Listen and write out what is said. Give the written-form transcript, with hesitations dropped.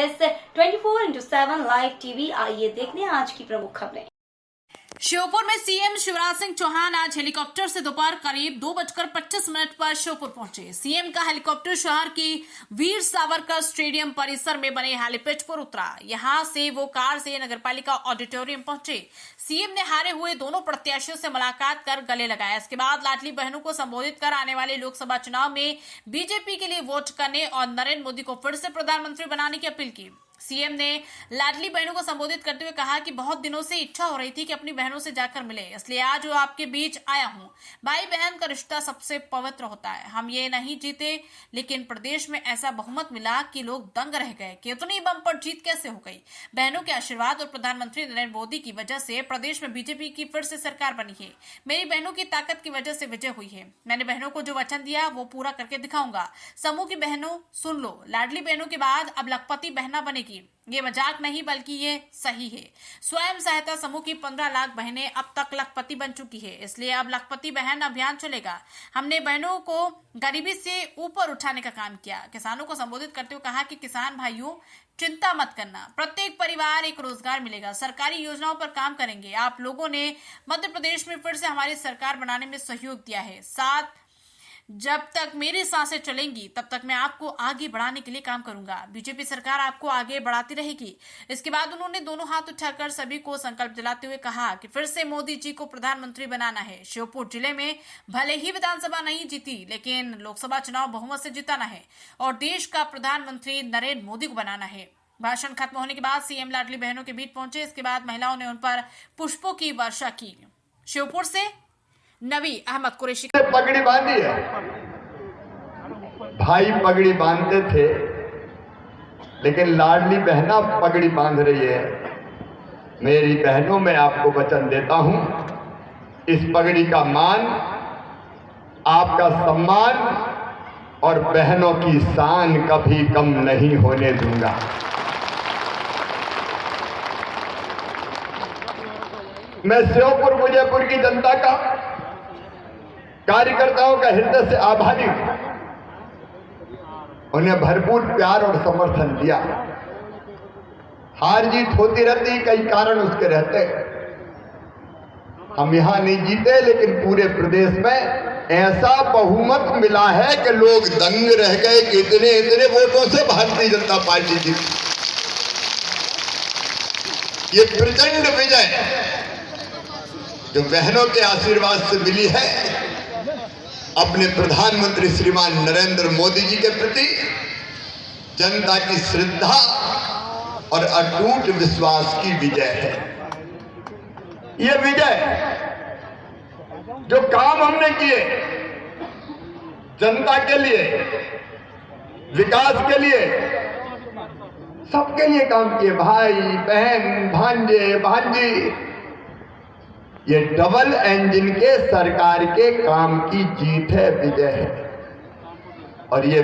S 24/7 live TV. आइए देखने आज की प्रमुख खबरें। श्योपुर में सीएम शिवराज सिंह चौहान आज हेलीकॉप्टर से दोपहर करीब 2:25 पर श्योपुर पहुंचे। सीएम का हेलीकॉप्टर शहर की वीर सावरकर स्टेडियम परिसर में बने हेलीपैड पर उतरा। यहां से वो कार से नगरपालिका ऑडिटोरियम पहुंचे। सीएम ने हारे हुए दोनों प्रत्याशियों से मुलाकात कर गले लगाया। इसके बाद लाडली बहनों को संबोधित कर आने वाले लोकसभा चुनाव में बीजेपी के लिए वोट करने और नरेंद्र मोदी को फिर से प्रधानमंत्री बनाने की अपील की। सीएम ने लाडली बहनों को संबोधित करते हुए कहा कि बहुत दिनों से इच्छा हो रही थी कि अपनी बहनों से जाकर मिले, इसलिए आज वो आपके बीच आया हूं। भाई बहन का रिश्ता सबसे पवित्र होता है। हम ये नहीं जीते, लेकिन प्रदेश में ऐसा बहुमत मिला कि लोग दंग रह गए कि इतनी बम्पर जीत कैसे हो गई। बहनों के आशीर्वाद और प्रधानमंत्री नरेंद्र मोदी की वजह से प्रदेश में बीजेपी की फिर से सरकार बनी है। मेरी बहनों की ताकत की वजह से विजय हुई है। मैंने बहनों को जो वचन दिया वो पूरा करके दिखाऊंगा। समूह की बहनों सुन लो, लाडली बहनों के बाद अब लखपति बहना बनेगी। ये मजाक नहीं बल्कि ये सही है। स्वयं सहायता समूह की 15 लाख बहनें अब तक लखपति बन चुकी है, इसलिए अब लखपति बहन अभियान चलेगा। हमने बहनों को गरीबी से ऊपर उठाने का काम किया। किसानों को संबोधित करते हुए कहा कि किसान भाइयों चिंता मत करना, प्रत्येक परिवार एक रोजगार मिलेगा। सरकारी योजनाओं पर काम करेंगे। आप लोगों ने मध्य प्रदेश में फिर से हमारी सरकार बनाने में सहयोग दिया है। साथ जब तक मेरी सांसें चलेंगी तब तक मैं आपको आगे बढ़ाने के लिए काम करूंगा। बीजेपी सरकार आपको आगे बढ़ाती रहेगी। इसके बाद उन्होंने दोनों हाथ उठाकर सभी को संकल्प दिलाते हुए कहा कि फिर से मोदी जी को प्रधानमंत्री बनाना है। श्योपुर जिले में भले ही विधानसभा नहीं जीती, लेकिन लोकसभा चुनाव बहुमत से जिताना है और देश का प्रधानमंत्री नरेंद्र मोदी को बनाना है। भाषण खत्म होने के बाद सीएम लाडली बहनों के बीच पहुंचे। इसके बाद महिलाओं ने उन पर पुष्पों की वर्षा की। श्योपुर से नबी अहमद कुरैशी। पगड़ी बांधी है, भाई पगड़ी बांधते थे, लेकिन लाडली बहना पगड़ी बांध रही है। मेरी बहनों, मैं आपको वचन देता हूं, इस पगड़ी का मान, आपका सम्मान और बहनों की शान कभी कम नहीं होने दूंगा। मैं श्योपुर मुजफ्फरपुर की जनता का, कार्यकर्ताओं का हृदय से आभारी हूं। उन्हें भरपूर प्यार और समर्थन दिया। हार जीत होती रहती, कई कारण उसके रहते। हम यहां नहीं जीते, लेकिन पूरे प्रदेश में ऐसा बहुमत मिला है कि लोग दंग रह गए कि इतने इतने वोटों से भारतीय जनता पार्टी जीती। ये प्रचंड विजय जो बहनों के आशीर्वाद से मिली है, अपने प्रधानमंत्री श्रीमान नरेंद्र मोदी जी के प्रति जनता की श्रद्धा और अटूट विश्वास की विजय है। यह विजय, जो काम हमने किए जनता के लिए, विकास के लिए, सबके लिए काम किए, भाई बहन, भांजे भांजी, ये डबल इंजन के सरकार के काम की जीत है, विजय है। और ये